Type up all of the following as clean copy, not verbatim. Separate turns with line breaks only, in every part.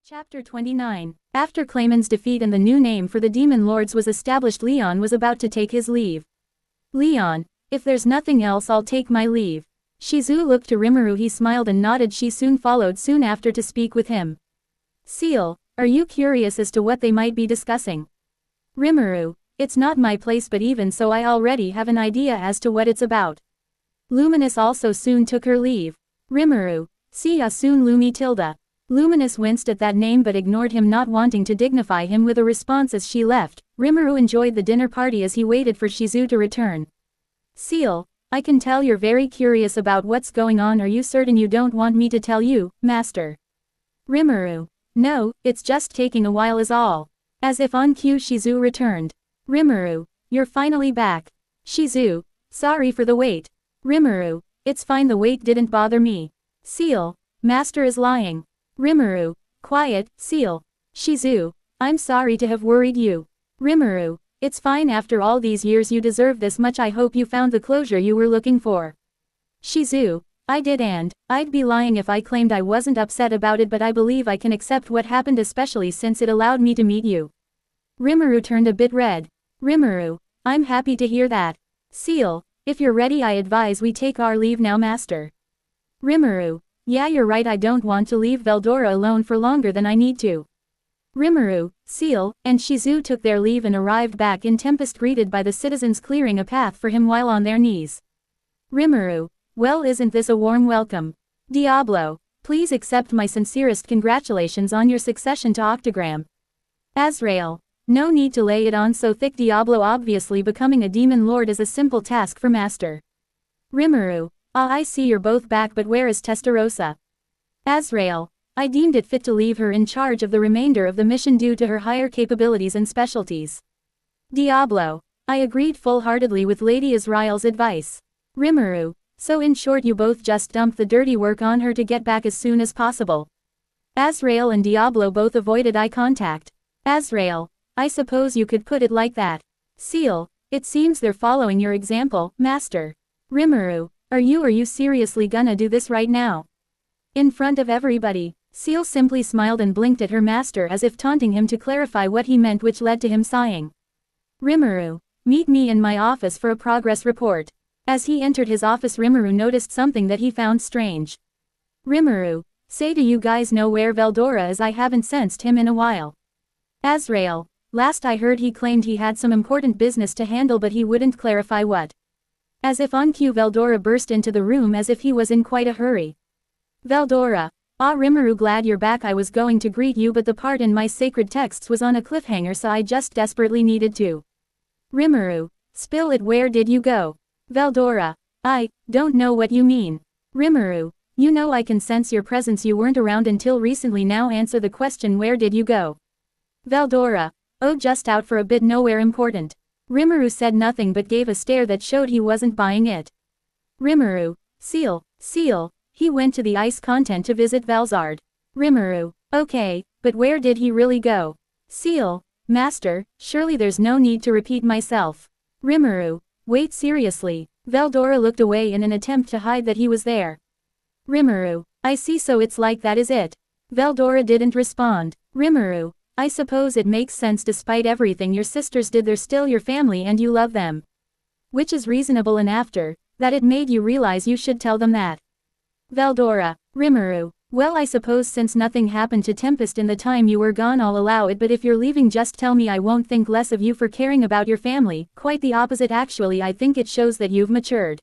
Chapter 29. After Clayman's defeat and the new name for the Demon Lords was established, Leon was about to take his leave. Leon, if there's nothing else, I'll take my leave. Shizu looked to Rimuru. He smiled and nodded. She soon followed soon after to speak with him. Seal, are you curious as to what they might be discussing? Rimuru, it's not my place, but even so I already have an idea as to what it's about. Luminous also soon took her leave. Rimuru, see ya soon, Lumi Tilda. Luminous winced at that name but ignored him, not wanting to dignify him with a response as she left. Rimuru enjoyed the dinner party as he waited for Shizu to return. Seal, I can tell you're very curious about what's going on. Are you certain you don't want me to tell you, Master? Rimuru, no, it's just taking a while is all. As if on cue, Shizu returned. Rimuru, you're finally back. Shizu, sorry for the wait. Rimuru, it's fine, the wait didn't bother me. Seal, Master is lying. Rimuru, quiet, Seal. Shizu, I'm sorry to have worried you. Rimuru, it's fine, after all these years you deserve this much. I hope you found the closure you were looking for. Shizu, I did, and I'd be lying if I claimed I wasn't upset about it, but I believe I can accept what happened, especially since it allowed me to meet you. Rimuru turned a bit red. Rimuru, I'm happy to hear that. Seal, if you're ready, I advise we take our leave now, Master. Rimuru, yeah, you're right, I don't want to leave Veldora alone for longer than I need to. Rimuru, Seal, and Shizu took their leave and arrived back in Tempest, greeted by the citizens clearing a path for him while on their knees. Rimuru, well, isn't this a warm welcome? Diablo, please accept my sincerest congratulations on your succession to Octogram. Azrael, no need to lay it on so thick. Diablo, obviously becoming a demon lord is a simple task for Master. Rimuru, ah, I see you're both back, but where is Testarossa? Azrael, I deemed it fit to leave her in charge of the remainder of the mission due to her higher capabilities and specialties. Diablo, I agreed full-heartedly with Lady Azrael's advice. Rimuru, so in short you both just dumped the dirty work on her to get back as soon as possible. Azrael and Diablo both avoided eye contact. Azrael, I suppose you could put it like that. Seal, it seems they're following your example, Master. Rimuru, are you seriously gonna do this right now? In front of everybody? Seal simply smiled and blinked at her master as if taunting him to clarify what he meant, which led to him sighing. Rimuru, meet me in my office for a progress report. As he entered his office, Rimuru noticed something that he found strange. Rimuru, say, do you guys know where Veldora is? I haven't sensed him in a while. Azrael, last I heard he claimed he had some important business to handle, but he wouldn't clarify what. As if on cue, Veldora burst into the room as if he was in quite a hurry. Veldora, ah, Rimuru, glad you're back. I was going to greet you, but the part in my sacred texts was on a cliffhanger, so I just desperately needed to. Rimuru, spill it, where did you go? Veldora, I don't know what you mean. Rimuru, you know I can sense your presence. You weren't around until recently. Now answer the question, where did you go? Veldora, oh, just out for a bit, nowhere important. Rimuru said nothing but gave a stare that showed he wasn't buying it. Rimuru, Seal, he went to the ice content to visit Velzard. Rimuru, okay, but where did he really go? Seal, Master, surely there's no need to repeat myself. Rimuru, wait, seriously. Veldora looked away in an attempt to hide that he was there. Rimuru, I see, so it's like that, is it? Veldora didn't respond. Rimuru, I suppose it makes sense. Despite everything your sisters did, they're still your family and you love them. Which is reasonable, and after that it made you realize you should tell them that. Veldora, Rimuru, well, I suppose since nothing happened to Tempest in the time you were gone, I'll allow it, but if you're leaving, just tell me. I won't think less of you for caring about your family, quite the opposite actually. I think it shows that you've matured.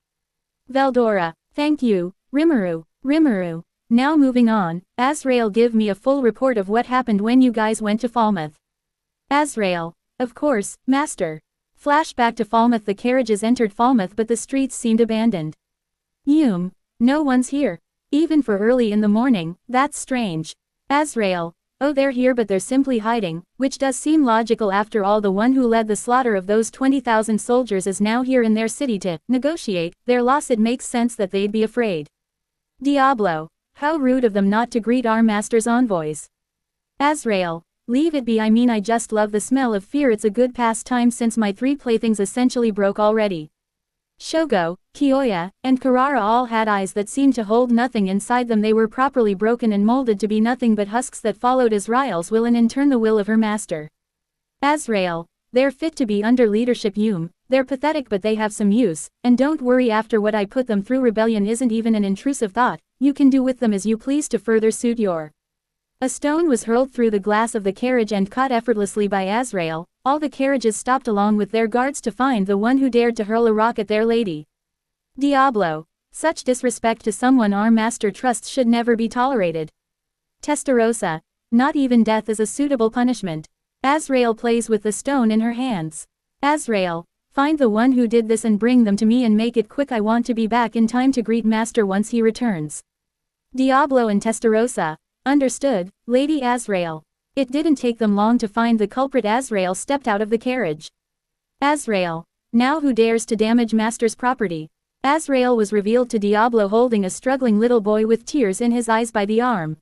Veldora, thank you, Rimuru. Now moving on, Azrael, give me a full report of what happened when you guys went to Falmouth. Azrael, of course, Master. Flashback to Falmouth. The carriages entered Falmouth, but the streets seemed abandoned. No one's here. Even for early in the morning, that's strange. Azrael, oh, they're here, but they're simply hiding, which does seem logical. After all, the one who led the slaughter of those 20,000 soldiers is now here in their city to negotiate their loss. It makes sense that they'd be afraid. Diablo, how rude of them not to greet our master's envoys. Azrael, leave it be. I mean, I just love the smell of fear. It's a good pastime since my 3 playthings essentially broke already. Shogo, Kiyoya, and Karara all had eyes that seemed to hold nothing inside them. They were properly broken and molded to be nothing but husks that followed Azrael's will and in turn the will of her master. Azrael, they're fit to be under leadership Yum, they're pathetic but they have some use, and don't worry after what I put them through. Rebellion isn't even an intrusive thought, you can do with them as you please to further suit your. A stone was hurled through the glass of the carriage and caught effortlessly by Azrael. All the carriages stopped along with their guards to find the one who dared to hurl a rock at their lady. Diablo. Such disrespect to someone our master trusts should never be tolerated. Testarossa. Not even death is a suitable punishment. Azrael plays with the stone in her hands. Azrael. Find the one who did this and bring them to me and make it quick. I want to be back in time to greet master once he returns. Diablo and Testarossa. Understood, Lady Azrael. It didn't take them long to find the culprit. Azrael stepped out of the carriage. Azrael. Now who dares to damage master's property? Azrael was revealed to Diablo holding a struggling little boy with tears in his eyes by the arm.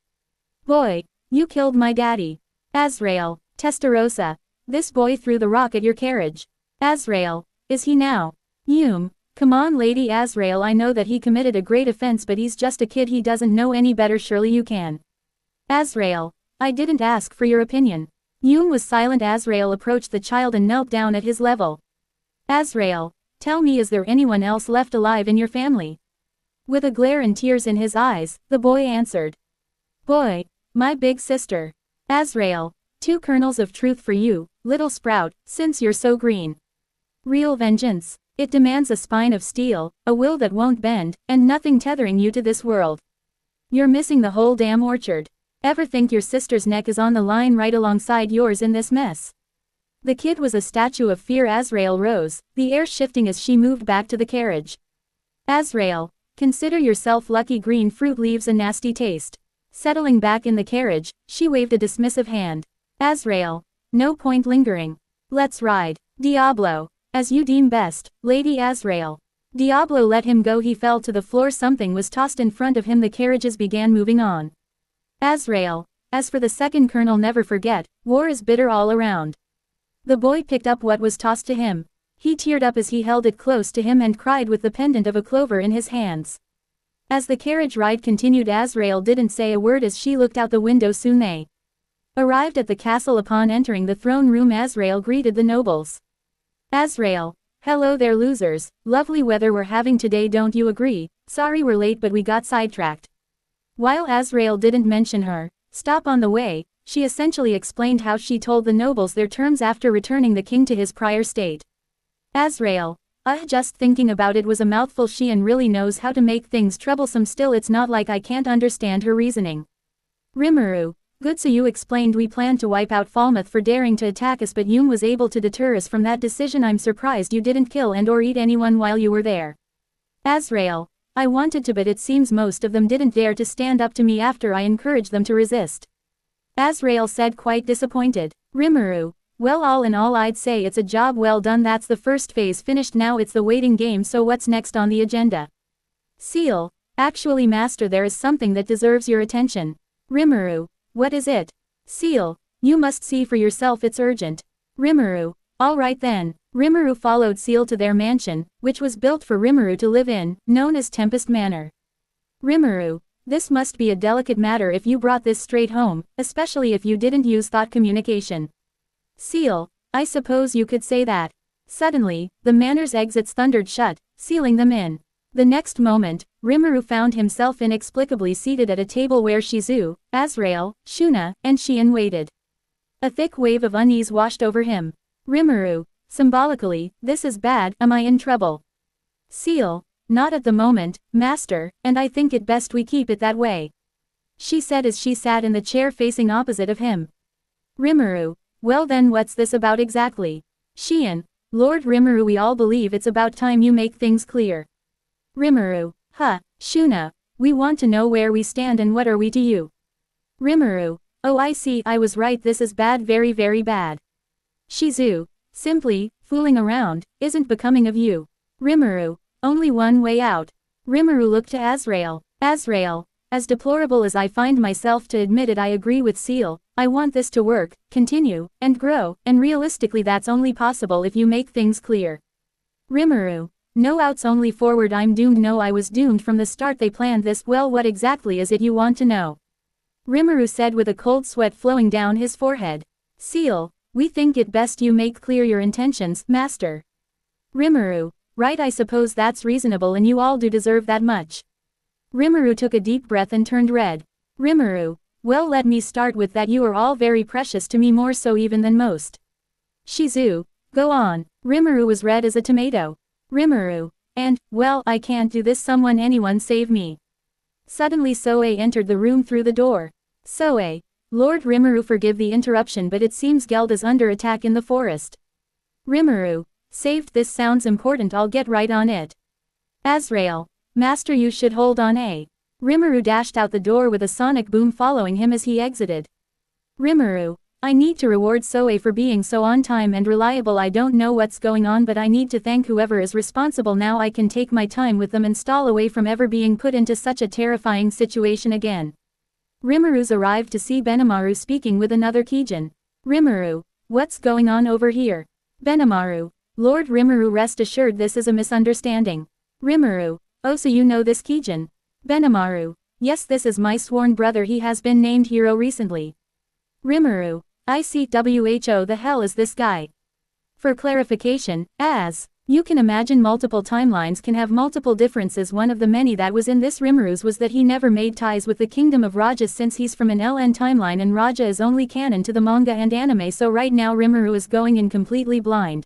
Boy, you killed my daddy. Azrael. Testarossa. This boy threw the rock at your carriage. Azrael. Is he now? Yum. Come on Lady Azrael, I know that he committed a great offense but he's just a kid, he doesn't know any better, surely you can. Azrael. I didn't ask for your opinion. Yum was silent. Azrael approached the child and knelt down at his level. Azrael. Tell me, is there anyone else left alive in your family? With a glare and tears in his eyes, the boy answered. Boy. My big sister. Azrael. 2 kernels of truth for you, little sprout, since you're so green. Real vengeance. It demands a spine of steel, a will that won't bend, and nothing tethering you to this world. You're missing the whole damn orchard. Ever think your sister's neck is on the line right alongside yours in this mess? The kid was a statue of fear. Azrael rose, the air shifting as she moved back to the carriage. Azrael. Consider yourself lucky. Green fruit leaves a nasty taste. Settling back in the carriage, she waved a dismissive hand. Azrael. No point lingering. Let's ride. Diablo. As you deem best, Lady Azrael. Diablo let him go. He fell to the floor. Something was tossed in front of him. The carriages began moving on. Azrael. As for the second kernel, never forget, war is bitter all around. The boy picked up what was tossed to him. He teared up as he held it close to him and cried with the pendant of a clover in his hands. As the carriage ride continued, Azrael didn't say a word as she looked out the window. Soon they arrived at the castle. Upon entering the throne room, Azrael greeted the nobles. Azrael. Hello there losers, lovely weather we're having today, don't you agree? Sorry we're late but we got sidetracked. While Azrael didn't mention her stop on the way, she essentially explained how she told the nobles their terms after returning the king to his prior state. Azrael. Just thinking about it was a mouthful. She really knows how to make things troublesome. Still, it's not like I can't understand her reasoning. Rimuru. Good, so you explained we planned to wipe out Falmouth for daring to attack us, but Yum was able to deter us from that decision. I'm surprised you didn't kill and or eat anyone while you were there. Azrael. I wanted to, but it seems most of them didn't dare to stand up to me after I encouraged them to resist. Azrael said, quite disappointed. Rimuru. Well, all in all, I'd say it's a job well done. That's the first phase finished. Now it's the waiting game. So what's next on the agenda? Seal. Actually, master, there is something that deserves your attention. Rimuru. What is it? Seal. You must see for yourself, it's urgent. Rimuru. All right then. Rimuru followed Seal to their mansion, which was built for Rimuru to live in, known as Tempest Manor. Rimuru. This must be a delicate matter if you brought this straight home, especially if you didn't use thought communication. Seal. I suppose you could say that. Suddenly, the manor's exits thundered shut, sealing them in. The next moment, Rimuru found himself inexplicably seated at a table where Shizu, Azrael, Shuna, and Xian waited. A thick wave of unease washed over him. Rimuru. Symbolically, this is bad, am I in trouble? Seal. Not at the moment, master, and I think it best we keep it that way. She said as she sat in the chair facing opposite of him. Rimuru. Well then, what's this about exactly? Xian. Lord Rimuru, we all believe it's about time you make things clear. Rimuru. Shuna. We want to know where we stand and what are we to you. Rimuru. Oh, I see, I was right, this is bad, very very bad. Shizu. Simply, fooling around, isn't becoming of you. Rimuru. Only one way out. Rimuru looked to Azrael. Azrael. As deplorable as I find myself to admit it, I agree with Seal. I want this to work, continue, and grow, and realistically that's only possible if you make things clear. Rimuru. No outs, only forward. I'm doomed. No, I was doomed from the start. They planned this. Well, what exactly is it you want to know? Rimuru said with a cold sweat flowing down his forehead. Seal, we think it best you make clear your intentions, master. Rimuru, right, I suppose that's reasonable and you all do deserve that much. Rimuru took a deep breath and turned red. Rimuru, well, let me start with that you are all very precious to me, more so even than most. Shizu, go on. Rimuru was red as a tomato. Rimuru, and, well, I can't do this. Anyone save me. Suddenly Soe entered the room through the door. Soe, Lord Rimuru, forgive the interruption, but it seems Geld is under attack in the forest. Rimuru, saved. This sounds important. I'll get right on it. Azrael, master, you should hold on. Rimuru dashed out the door with a sonic boom following him as he exited. Rimuru, I need to reward Soe for being so on time and reliable. I don't know what's going on, but I need to thank whoever is responsible. Now I can take my time with them and stall away from ever being put into such a terrifying situation again. Rimuru's arrived to see Benimaru speaking with another Kijin. Rimuru, what's going on over here? Benimaru, Lord Rimuru, rest assured this is a misunderstanding. Rimuru, oh, so you know this Kijin? Benimaru, yes, this is my sworn brother. He has been named hero recently. Rimuru, I see. Who the hell is this guy? For clarification, as you can imagine, multiple timelines can have multiple differences. One of the many that was in this Rimuru's was that he never made ties with the kingdom of Raja since he's from an LN timeline and Raja is only canon to the manga and anime, so right now Rimuru is going in completely blind.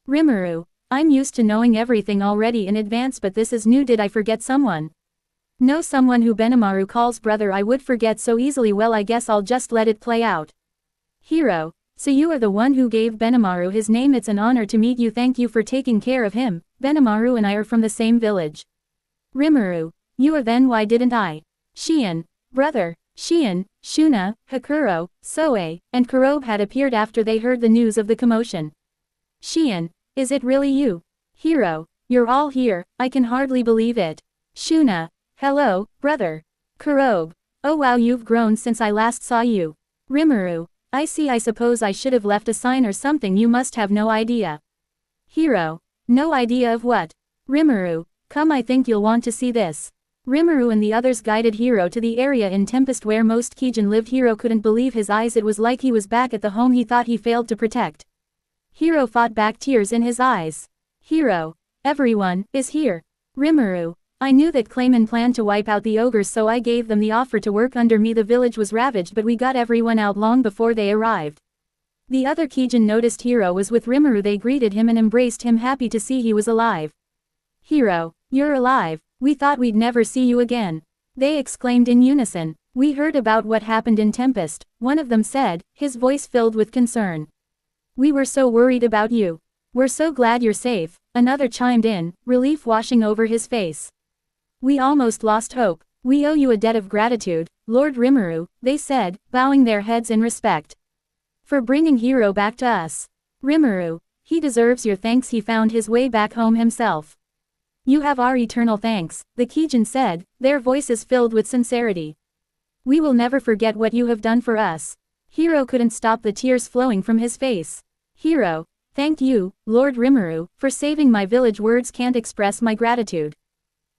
Rimuru, I'm used to knowing everything already in advance, but this is new. Did I forget someone? No, someone who Benimaru calls brother. I would forget so easily. Well, I guess I'll just let it play out. Hero, so you are the one who gave Benimaru his name. It's an honor to meet you. Thank you for taking care of him. Benimaru and I are from the same village. Rimuru, you are. Then why didn't I? Shion, brother. Shion, Shuna, Hakuro, Soe, and Kurobe had appeared after they heard the news of the commotion. Shion, is it really you? Hero, you're all here. I can hardly believe it. Shuna, hello, brother. Kurobe, oh wow, you've grown since I last saw you. Rimuru, I see. I suppose I should have left a sign or something. You must have no idea. Hero, no idea of what? Rimuru, come, I think you'll want to see this. Rimuru and the others guided Hero to the area in Tempest where most Kijin lived. Hero couldn't believe his eyes. It was like he was back at the home he thought he failed to protect. Hero fought back tears in his eyes. Hero, everyone is here. Rimuru, I knew that Clayman planned to wipe out the ogres, so I gave them the offer to work under me. The village was ravaged, but we got everyone out long before they arrived. The other Kijin noticed Hero was with Rimuru. They greeted him and embraced him, happy to see he was alive. Hero, you're alive. We thought we'd never see you again. They exclaimed in unison. We heard about what happened in Tempest, one of them said, his voice filled with concern. We were so worried about you. We're so glad you're safe, another chimed in, relief washing over his face. We almost lost hope. We owe you a debt of gratitude, Lord Rimuru, they said, bowing their heads in respect. For bringing Hero back to us. Rimuru, he deserves your thanks. He found his way back home himself. You have our eternal thanks, the Kijin said, their voices filled with sincerity. We will never forget what you have done for us. Hero couldn't stop the tears flowing from his face. Hero, thank you, Lord Rimuru, for saving my village. Words can't express my gratitude.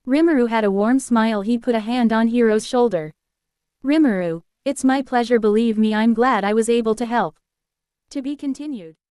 Rimuru had a warm smile. He put a hand on Hero's shoulder. Rimuru, it's my pleasure. Believe me, I'm glad I was able to help. To be continued.